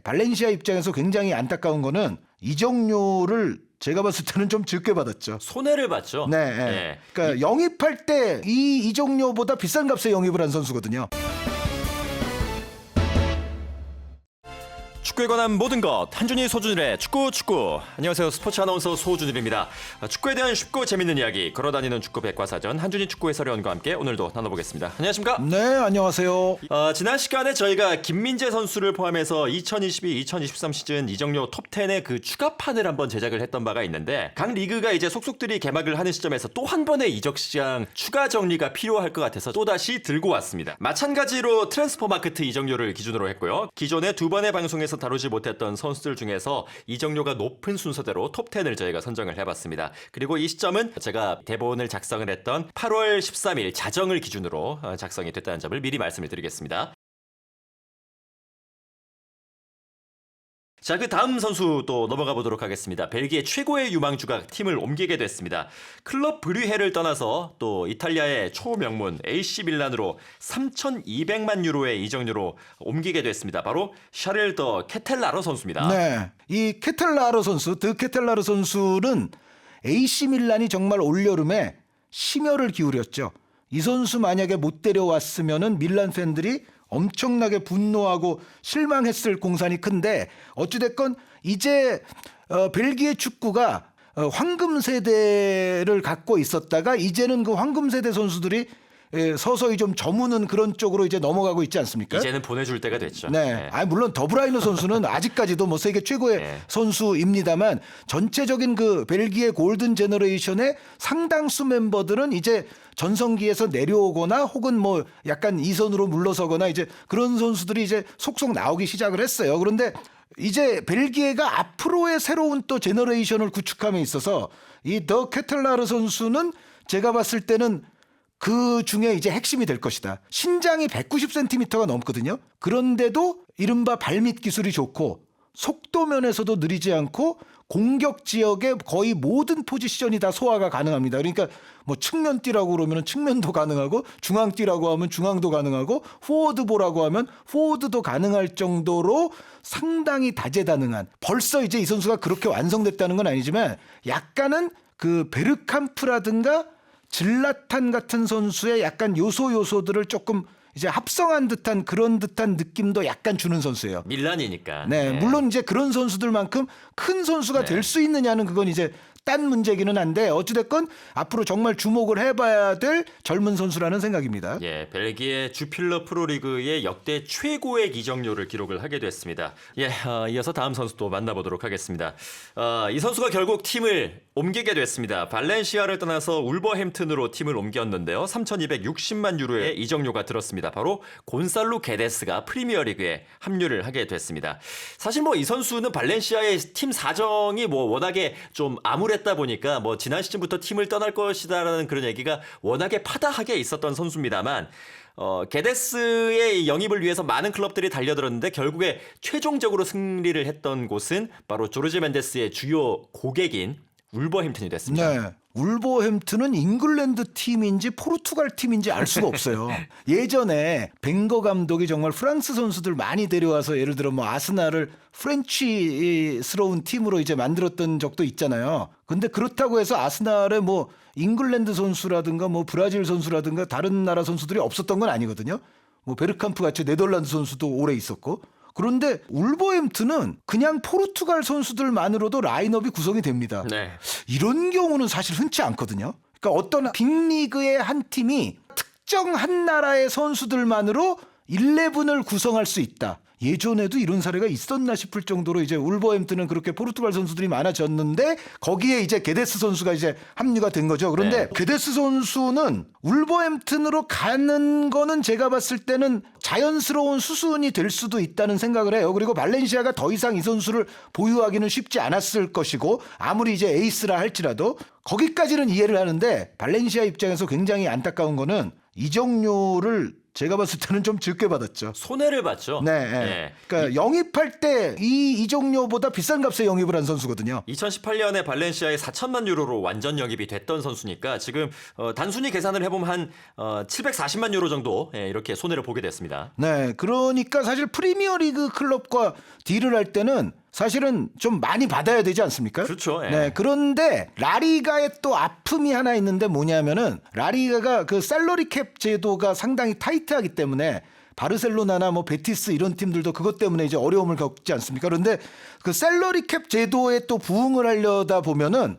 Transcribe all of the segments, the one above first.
발렌시아 입장에서 굉장히 안타까운 거는 이적료를 제가 봤을 때는 좀 적게 받았죠. 손해를 봤죠. 네. 예. 그러니까 영입할 때 이 이적료보다 비싼 값에 영입을 한 선수거든요. 축구에 관한 모든 것 한준희 소준일의 축구. 안녕하세요, 스포츠 아나운서 소준일입니다. 축구에 대한 쉽고 재밌는 이야기 걸어다니는 축구 백과사전 한준희 축구 해설위원과 함께 오늘도 나눠보겠습니다. 안녕하십니까? 네, 안녕하세요. 지난 시간에 저희가 김민재 선수를 포함해서 2022-2023 시즌 이적료 톱10의 그 추가판을 한번 제작을 했던 바가 있는데, 각 리그가 이제 속속들이 개막을 하는 시점에서 또 한 번의 이적 시장 추가 정리가 필요할 것 같아서 또다시 들고 왔습니다. 마찬가지로 트랜스퍼마크트 이적료를 기준으로 했고요. 기존에 두 번의 방송에서 다루지 못했던 선수들 중에서 이적료가 높은 순서대로 톱10을 저희가 선정을 해봤습니다. 그리고 이 시점은 제가 대본을 작성을 했던 8월 13일 자정을 기준으로 작성이 됐다는 점을 미리 말씀을 드리겠습니다. 자, 그 다음 선수 또 넘어가 보도록 하겠습니다. 벨기에 최고의 유망주가 팀을 옮기게 됐습니다. 클럽 브류헤를 떠나서 또 이탈리아의 초명문 AC 밀란으로 3,200만 유로의 이적료로 옮기게 됐습니다. 바로 샤를 더 케텔라로 선수입니다. 네, 이 케텔라르 선수, 드 케텔라르 선수는 AC 밀란이 정말 올여름에 심혈을 기울였죠. 이 선수 만약에 못 데려왔으면은 밀란 팬들이 엄청나게 분노하고 실망했을 공산이 큰데, 어찌됐건 이제 벨기에 축구가 황금 세대를 갖고 있었다가 이제는 그 황금 세대 선수들이 서서히 좀 저무는 그런 쪽으로 이제 넘어가고 있지 않습니까? 이제는 보내줄 때가 됐죠. 네. 물론 더브라이너 선수는 아직까지도 뭐 세계 최고의 선수입니다만, 전체적인 그 벨기에 골든 제너레이션의 상당수 멤버들은 이제 전성기에서 내려오거나 혹은 뭐 약간 이선으로 물러서거나 이제 그런 선수들이 이제 속속 나오기 시작을 했어요. 그런데 이제 벨기에가 앞으로의 새로운 또 제너레이션을 구축함에 있어서 이 더 케텔라르 선수는 제가 봤을 때는 그 중에 이제 핵심이 될 것이다. 신장이 190cm가 넘거든요. 그런데도 이른바 발밑 기술이 좋고 속도 면에서도 느리지 않고 공격 지역의 거의 모든 포지션이 다 소화가 가능합니다. 그러니까 뭐 측면 뛰라고 그러면 측면도 가능하고, 중앙 뛰라고 하면 중앙도 가능하고, 포워드 보라고 하면 포워드도 가능할 정도로 상당히 다재다능한, 벌써 이제 이 선수가 그렇게 완성됐다는 건 아니지만 약간은 그 베르캄프라든가 질라탄 같은 선수의 약간 요소들을 조금 이제 합성한 듯한 그런 듯한 느낌도 약간 주는 선수예요. 밀란이니까. 네, 물론 이제 그런 선수들만큼 큰 선수가 될 수 있느냐는 그건 이제 딴 문제기는 한데, 어찌됐건 앞으로 정말 주목을 해봐야 될 젊은 선수라는 생각입니다. 예, 벨기에 주필러 프로리그의 역대 최고의 이적료를 기록을 하게 됐습니다. 예, 이어서 다음 선수 또 만나보도록 하겠습니다. 이 선수가 결국 팀을 옮기게 됐습니다. 발렌시아를 떠나서 울버햄튼으로 팀을 옮겼는데요. 3,260만 유로의 이적료가 들었습니다. 바로 곤살로 게데스가 프리미어리그에 합류를 하게 됐습니다. 사실 뭐 이 선수는 발렌시아의 팀 사정이 뭐 워낙에 좀 암울했다 보니까 뭐 지난 시즌부터 팀을 떠날 것이다라는 그런 얘기가 워낙에 파다하게 있었던 선수입니다만, 게데스의 영입을 위해서 많은 클럽들이 달려들었는데 결국에 최종적으로 승리를 했던 곳은 바로 조르제 멘데스의 주요 고객인 울버햄튼이 됐습니다. 네. 울버햄튼은 잉글랜드 팀인지 포르투갈 팀인지 알 수가 없어요. 예전에 벵거 감독이 정말 프랑스 선수들 많이 데려와서 예를 들어 뭐 아스날을 프렌치스러운 팀으로 이제 만들었던 적도 있잖아요. 근데 그렇다고 해서 아스날에 뭐 잉글랜드 선수라든가 뭐 브라질 선수라든가 다른 나라 선수들이 없었던 건 아니거든요. 뭐 베르캄프 같이 네덜란드 선수도 오래 있었고. 그런데 울버햄튼은 그냥 포르투갈 선수들만으로도 라인업이 구성이 됩니다. 네. 이런 경우는 사실 흔치 않거든요. 그러니까 어떤 빅리그의 한 팀이 특정 한 나라의 선수들만으로 11을 구성할 수 있다. 예전에도 이런 사례가 있었나 싶을 정도로 이제 울버햄튼은 그렇게 포르투갈 선수들이 많아졌는데, 거기에 이제 게데스 선수가 이제 합류가 된 거죠. 그런데 게데스 선수는 울버햄튼으로 가는 거는 제가 봤을 때는 자연스러운 수순이 될 수도 있다는 생각을 해요. 그리고 발렌시아가 더 이상 이 선수를 보유하기는 쉽지 않았을 것이고, 아무리 이제 에이스라 할지라도 거기까지는 이해를 하는데, 발렌시아 입장에서 굉장히 안타까운 거는 이적료를 제가 봤을 때는 좀 적게 받았죠. 손해를 봤죠. 네. 예. 그러니까 영입할 때 이 이적료보다 비싼 값에 영입을 한 선수거든요. 2018년에 발렌시아에 4천만 유로로 완전 영입이 됐던 선수니까 지금 단순히 계산을 해보면 한 740만 유로 정도 이렇게 손해를 보게 됐습니다. 네. 그러니까 사실 프리미어리그 클럽과 딜을 할 때는 사실은 좀 많이 받아야 되지 않습니까? 그렇죠. 예. 네. 그런데 라리가의 또 아픔이 하나 있는데 뭐냐면은 라리가가 그 셀러리 캡 제도가 상당히 타이트하기 때문에 바르셀로나나 뭐 베티스 이런 팀들도 그것 때문에 이제 어려움을 겪지 않습니까? 그런데 그 셀러리 캡 제도에 또 부응을 하려다 보면은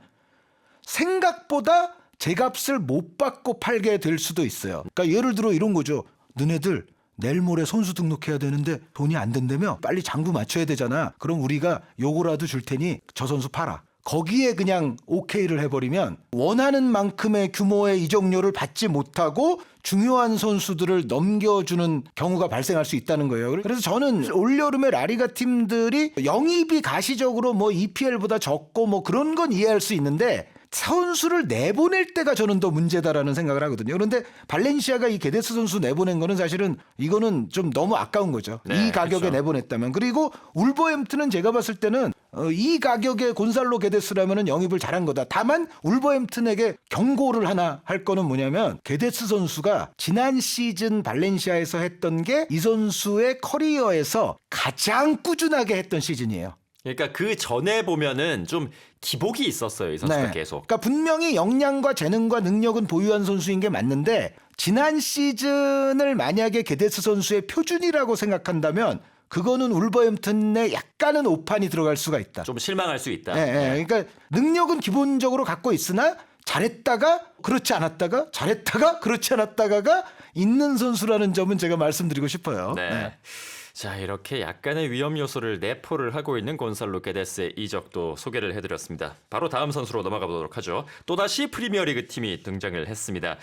생각보다 제값을 못 받고 팔게 될 수도 있어요. 그러니까 예를 들어 이런 거죠. 너네들 내일 모레 선수 등록해야 되는데 돈이 안 된다며 빨리 장부 맞춰야 되잖아. 그럼 우리가 요거라도 줄 테니 저 선수 팔아. 거기에 그냥 오케이를 해버리면 원하는 만큼의 규모의 이적료를 받지 못하고 중요한 선수들을 넘겨주는 경우가 발생할 수 있다는 거예요. 그래서 저는 올여름에 라리가 팀들이 영입이 가시적으로 뭐 EPL보다 적고 뭐 그런 건 이해할 수 있는데 선수를 내보낼 때가 저는 더 문제다라는 생각을 하거든요. 그런데 발렌시아가 이 게데스 선수 내보낸 거는 사실은 이거는 좀 너무 아까운 거죠. 네, 이 가격에 그렇죠. 내보냈다면. 그리고 울버햄튼은 제가 봤을 때는 이 가격에 곤살로 게데스라면은 영입을 잘한 거다. 다만 울버햄튼에게 경고를 하나 할 거는 뭐냐면 게데스 선수가 지난 시즌 발렌시아에서 했던 게 이 선수의 커리어에서 가장 꾸준하게 했던 시즌이에요. 그러니까 그 전에 보면은 좀 기복이 있었어요. 이 선수가 네. 계속. 그러니까 분명히 역량과 재능과 능력은 보유한 선수인 게 맞는데 지난 시즌을 만약에 게데스 선수의 표준이라고 생각한다면 그거는 울버햄튼에 약간은 오판이 들어갈 수가 있다. 좀 실망할 수 있다. 그러니까 능력은 기본적으로 갖고 있으나 잘했다가 그렇지 않았다가 잘했다가 그렇지 않았다가가 있는 선수라는 점은 제가 말씀드리고 싶어요. 네. 자, 이렇게 약간의 위험 요소를 내포를 하고 있는 곤살로 게데스의 이적도 소개를 해드렸습니다. 바로 다음 선수로 넘어가 보도록 하죠. 또다시 프리미어리그 팀이 등장을 했습니다.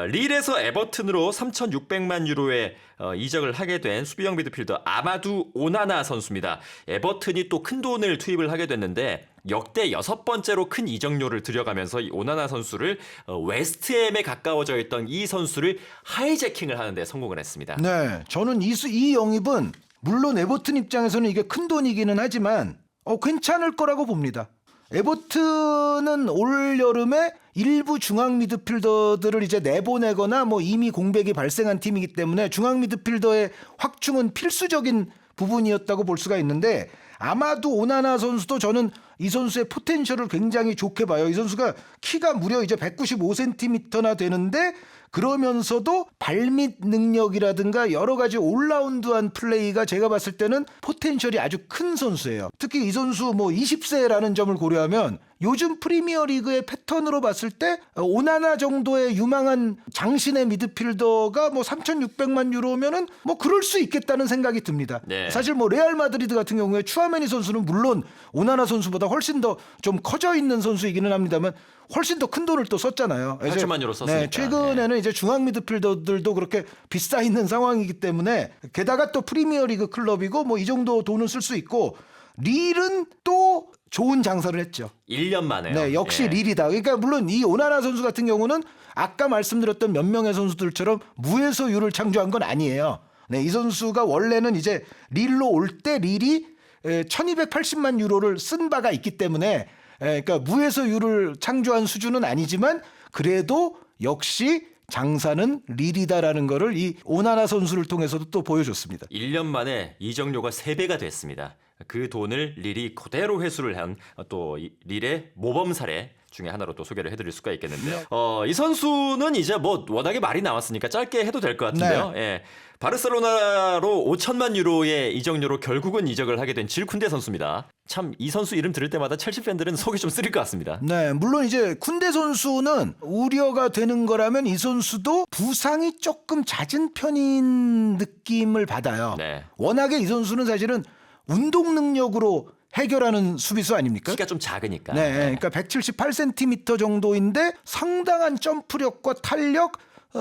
릴에서 에버튼으로 3,600만 유로의 이적을 하게 된 수비형 미드필더 아마두 오나나 선수입니다. 에버튼이 또 큰 돈을 투입을 하게 됐는데 역대 6번째로 큰 이적료를 들여가면서 이 오나나 선수를 웨스트햄에 가까워져 있던 이 선수를 하이제킹을 하는데 성공을 했습니다. 네, 저는 이 영입은 물론 에버튼 입장에서는 이게 큰 돈이기는 하지만 괜찮을 거라고 봅니다. 에버튼은 올 여름에 일부 중앙 미드필더들을 이제 내보내거나 뭐 이미 공백이 발생한 팀이기 때문에 중앙 미드필더의 확충은 필수적인 부분이었다고 볼 수가 있는데 아마도 오나나 선수도 저는 이 선수의 포텐셜을 굉장히 좋게 봐요. 이 선수가 키가 무려 이제 195cm나 되는데 그러면서도 발밑 능력이라든가 여러 가지 올라운드한 플레이가 제가 봤을 때는 포텐셜이 아주 큰 선수예요. 특히 이 선수 뭐 20세라는 점을 고려하면 요즘 프리미어리그의 패턴으로 봤을 때 오나나 정도의 유망한 장신의 미드필더가 뭐 3,600만 유로면은 뭐 그럴 수 있겠다는 생각이 듭니다. 네. 사실 뭐 레알 마드리드 같은 경우에 추아메니 선수는 물론 오나나 선수보다 훨씬 더 좀 커져 있는 선수이기는 합니다만 훨씬 더 큰 돈을 또 썼잖아요. 8천만 유로 썼으니까. 네, 최근에는 이제 중앙 미드필더들도 그렇게 비싸 있는 상황이기 때문에 게다가 또 프리미어리그 클럽이고 뭐 이 정도 돈을 쓸 수 있고 릴은 또 좋은 장사를 했죠. 1년 만에요. 네, 역시 예. 릴이다. 그러니까 물론 이 오나나 선수 같은 경우는 아까 말씀드렸던 몇 명의 선수들처럼 무에서 유를 창조한 건 아니에요. 네, 이 선수가 원래는 이제 릴로 올 때 릴이 1280만 유로를 쓴 바가 있기 때문에 그러니까 무에서 유를 창조한 수준은 아니지만 그래도 역시 장사는 릴이다라는 거를 이 오나나 선수를 통해서도 또 보여줬습니다. 1년 만에 이적료가 3배가 됐습니다. 그 돈을 릴이 그대로 회수를 한 또 릴의 모범 사례 중에 하나로 또 소개를 해드릴 수가 있겠는데요. 이 선수는 이제 뭐 워낙에 말이 나왔으니까 짧게 해도 될 것 같은데요. 예. 바르셀로나로 5천만 유로의 이적료로 결국은 이적을 하게 된 질쿤데 선수입니다. 참 이 선수 이름 들을 때마다 첼시 팬들은 속이 좀 쓰릴 것 같습니다. 네, 물론 이제 쿤데 선수는 우려가 되는 거라면 이 선수도 부상이 조금 잦은 편인 느낌을 받아요. 네. 워낙에 이 선수는 사실은 운동 능력으로 해결하는 수비수 아닙니까? 키가 좀 작으니까. 네, 그러니까 178cm 정도인데 상당한 점프력과 탄력,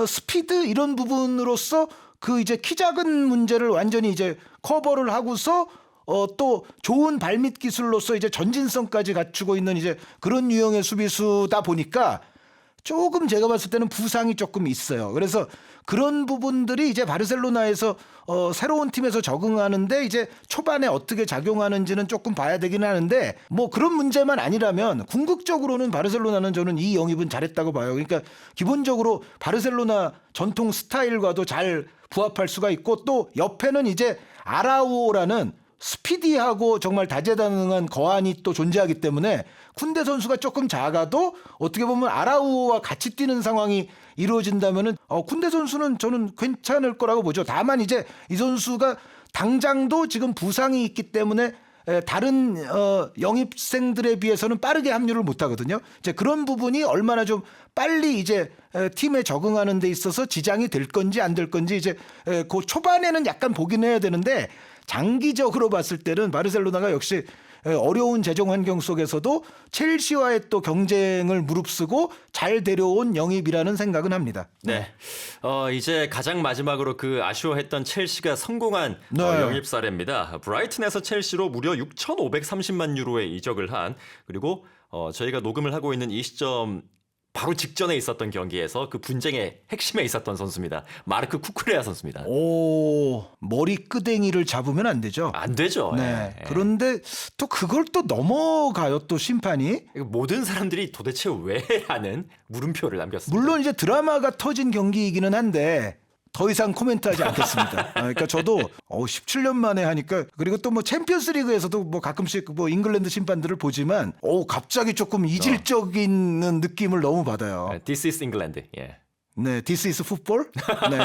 스피드 이런 부분으로서 그 이제 키 작은 문제를 완전히 이제 커버를 하고서 또 좋은 발밑 기술로서 이제 전진성까지 갖추고 있는 이제 그런 유형의 수비수다 보니까 조금 제가 봤을 때는 부상이 조금 있어요. 그래서 그런 부분들이 이제 바르셀로나에서 새로운 팀에서 적응하는데 이제 초반에 어떻게 작용하는지는 조금 봐야 되긴 하는데 뭐 그런 문제만 아니라면 궁극적으로는 바르셀로나는 저는 이 영입은 잘했다고 봐요. 그러니까 기본적으로 바르셀로나 전통 스타일과도 잘 부합할 수가 있고 또 옆에는 이제 아라우오라는 스피디하고 정말 다재다능한 거안이 또 존재하기 때문에 쿤데 선수가 조금 작아도 어떻게 보면 아라우오와 같이 뛰는 상황이 이루어진다면은 쿤데 선수는 저는 괜찮을 거라고 보죠. 다만 이제 이 선수가 당장도 지금 부상이 있기 때문에 다른 영입생들에 비해서는 빠르게 합류를 못 하거든요. 이제 그런 부분이 얼마나 좀 빨리 이제 팀에 적응하는 데 있어서 지장이 될 건지 안 될 건지 이제 그 초반에는 약간 보긴 해야 되는데 장기적으로 봤을 때는 바르셀로나가 역시 어려운 재정 환경 속에서도 첼시와의 또 경쟁을 무릅쓰고 잘 데려온 영입이라는 생각은 합니다. 네. 이제 가장 마지막으로 그 아쉬워했던 첼시가 성공한 네. 영입 사례입니다. 브라이튼에서 첼시로 무려 6,530만 유로에 이적을 한 그리고 저희가 녹음을 하고 있는 이 시점 바로 직전에 있었던 경기에서 그 분쟁의 핵심에 있었던 선수입니다. 마르크 쿠쿠레아 선수입니다. 오, 머리 끄댕이를 잡으면 안 되죠. 안 되죠. 네. 예. 그런데 또 그걸 또 넘어가요. 또 심판이. 모든 사람들이 도대체 왜 하는 물음표를 남겼습니다. 물론 이제 드라마가 터진 경기이기는 한데 더 이상 코멘트하지 않겠습니다. 그러니까 저도 17년 만에 하니까 그리고 또 뭐 챔피언스리그에서도 뭐 가끔씩 뭐 잉글랜드 심판들을 보지만 갑자기 조금 이질적인 느낌을 너무 받아요. This is England. 예. 네, this is football. 네,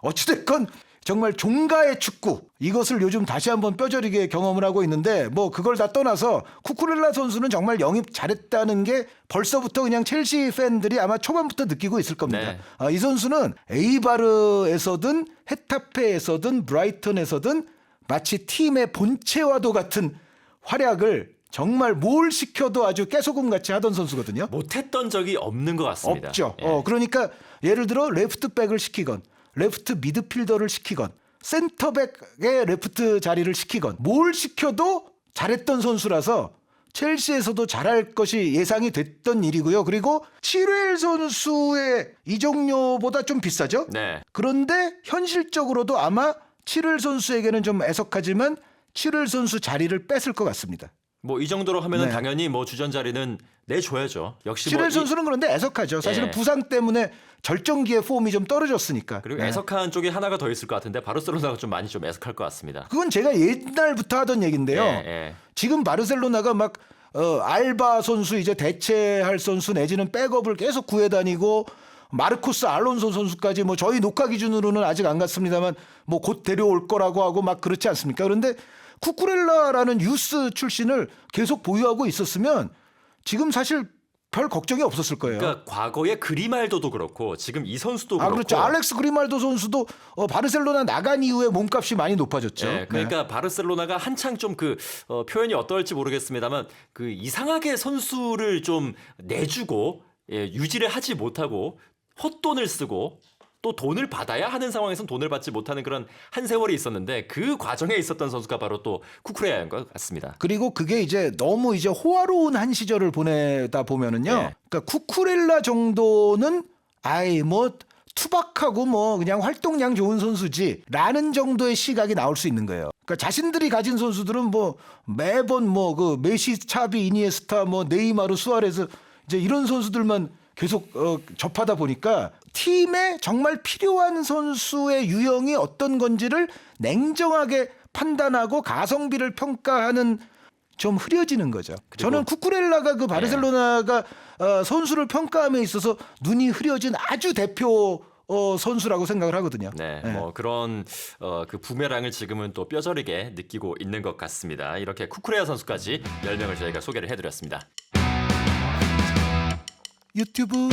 어찌됐건 정말 종가의 축구 이것을 요즘 다시 한번 뼈저리게 경험을 하고 있는데 뭐 그걸 다 떠나서 쿠쿠렐라 선수는 정말 영입 잘했다는 게 벌써부터 그냥 첼시 팬들이 아마 초반부터 느끼고 있을 겁니다. 네. 이 선수는 에이바르에서든 헤타페에서든 브라이턴에서든 마치 팀의 본체와도 같은 활약을 정말 뭘 시켜도 아주 깨소금같이 하던 선수거든요. 못했던 적이 없는 것 같습니다. 없죠. 예. 그러니까 예를 들어 레프트백을 시키건 레프트 미드필더를 시키건 센터백의 레프트 자리를 시키건 뭘 시켜도 잘했던 선수라서 첼시에서도 잘할 것이 예상이 됐던 일이고요. 그리고 치렐 선수의 이적료보다 좀 비싸죠. 네. 그런데 현실적으로도 아마 치렐 선수에게는 좀 애석하지만 치렐 선수 자리를 뺏을 것 같습니다. 뭐 이 정도로 하면은 네. 당연히 뭐 주전 자리는 내줘야죠. 역시 치렐 뭐 선수는 그런데 애석하죠. 사실은 예. 부상 때문에 절정기의 폼이 좀 떨어졌으니까. 그리고 네. 애석한 쪽이 하나가 더 있을 것 같은데 바르셀로나가 좀 많이 좀 애석할 것 같습니다. 그건 제가 옛날부터 하던 얘기인데요. 예. 지금 바르셀로나가 막 알바 선수 이제 대체할 선수 내지는 백업을 계속 구해다니고 마르코스 알론소 선수까지 뭐 저희 녹화 기준으로는 아직 안 갔습니다만 뭐 곧 데려올 거라고 하고 막 그렇지 않습니까? 그런데 쿠쿠렐라라는 유스 출신을 계속 보유하고 있었으면 지금 사실 별 걱정이 없었을 거예요. 그러니까 과거에 그리말도도 그렇고 지금 이 선수도 그렇고. 그렇죠. 알렉스 그리말도 선수도 바르셀로나 나간 이후에 몸값이 많이 높아졌죠. 네, 그러니까 바르셀로나가 한창 좀 그 표현이 어떨지 모르겠습니다만 그 이상하게 선수를 좀 내주고 유지를 하지 못하고 헛돈을 쓰고 또 돈을 받아야 하는 상황에선 돈을 받지 못하는 그런 한 세월이 있었는데 그 과정에 있었던 선수가 바로 또 쿠쿠레아인 것 같습니다. 그리고 그게 이제 너무 이제 호화로운 한 시절을 보내다 보면은요. 네. 그러니까 쿠쿠렐라 정도는 뭐 투박하고 뭐 그냥 활동량 좋은 선수지라는 정도의 시각이 나올 수 있는 거예요. 그러니까 자신들이 가진 선수들은 뭐 매번 뭐 그 메시, 차비, 이니에스타, 뭐 네이마르, 수아레스 이제 이런 선수들만 계속 접하다 보니까 팀에 정말 필요한 선수의 유형이 어떤 건지를 냉정하게 판단하고 가성비를 평가하는 좀 흐려지는 거죠. 저는 쿠쿠렐라가 그 바르셀로나가 선수를 평가함에 있어서 눈이 흐려진 아주 대표 선수라고 생각을 하거든요. 네, 뭐 그런 그 부메랑을 지금은 또 뼈저리게 느끼고 있는 것 같습니다. 이렇게 쿠쿠레아 선수까지 10명을 저희가 소개를 해드렸습니다. 유튜브